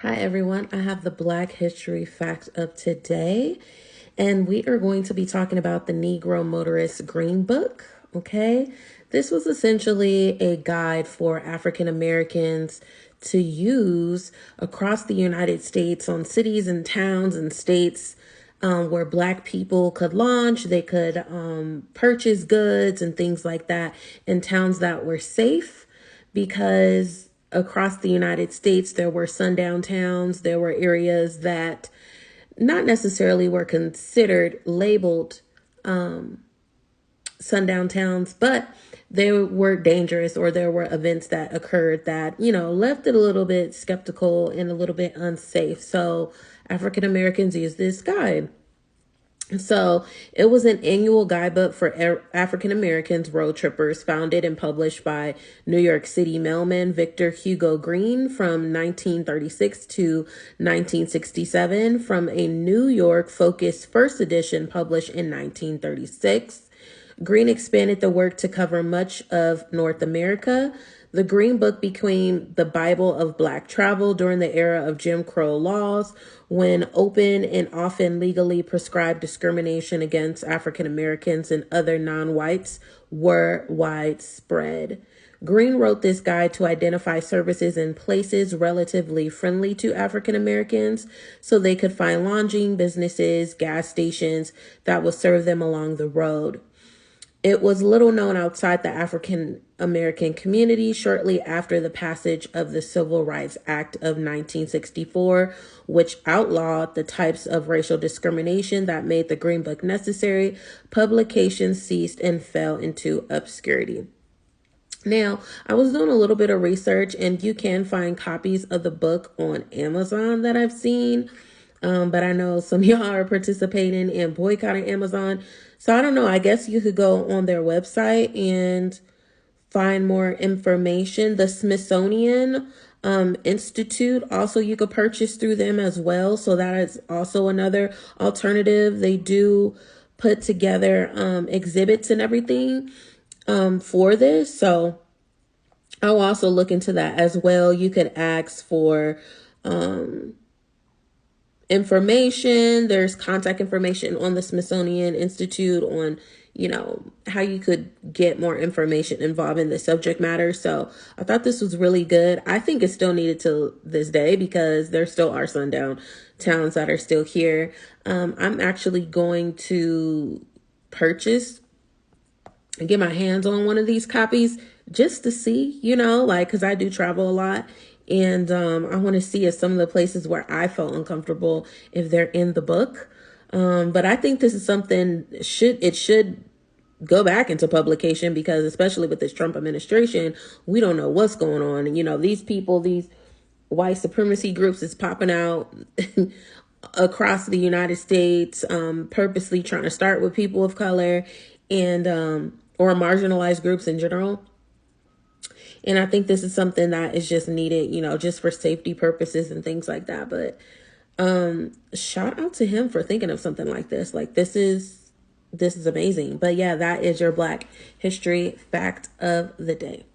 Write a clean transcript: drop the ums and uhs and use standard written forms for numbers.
Hi everyone, I have the Black History fact of today, and we are going to be talking about the Negro Motorist Green Book. Okay, this was essentially a guide for African Americans to use across the United States on cities and towns and states where Black people could launch, they could purchase goods and things like that in towns that were safe because across the United States, there were sundown towns, there were areas that not necessarily were considered labeled sundown towns, but they were dangerous, or there were events that occurred that, left it a little bit skeptical and a little bit unsafe. So African Americans used this guide. So it was an annual guidebook for African Americans road trippers, founded and published by New York City mailman Victor Hugo Green from 1936 to 1967, from a New York focused first edition published in 1936. Green expanded the work to cover much of North America. The Green Book became the Bible of Black travel during the era of Jim Crow laws, when open and often legally prescribed discrimination against African Americans and other non-whites were widespread. Green wrote this guide to identify services in places relatively friendly to African Americans so they could find lodging, businesses, gas stations that would serve them along the road. It was little known outside the African American community shortly after the passage of the Civil Rights Act of 1964, which outlawed the types of racial discrimination that made the Green Book necessary. Publication ceased and fell into obscurity. Now, I was doing a little bit of research, and you can find copies of the book on Amazon that I've seen. But I know some of y'all are participating in boycotting Amazon. So I don't know. I guess you could go on their website and find more information. The Smithsonian Institute, also you could purchase through them as well. So that is also another alternative. They do put together exhibits and everything for this. So I'll also look into that as well. You could ask for information. There's contact information on the Smithsonian Institute on, how you could get more information involving the subject matter. So I thought this was really good. I think it's still needed to this day because there still are sundown towns that are still here. I'm actually going to purchase and get my hands on one of these copies just to see, because I do travel a lot. And I want to see if some of the places where I felt uncomfortable, if they're in the book. But I think this is something should go back into publication, because especially with this Trump administration, we don't know what's going on. And, these people, these white supremacy groups is popping out across the United States, purposely trying to start with people of color and or marginalized groups in general. And I think this is something that is just needed, just for safety purposes and things like that. But shout out to him for thinking of something like this. Like, this is amazing. But yeah, that is your Black History fact of the day.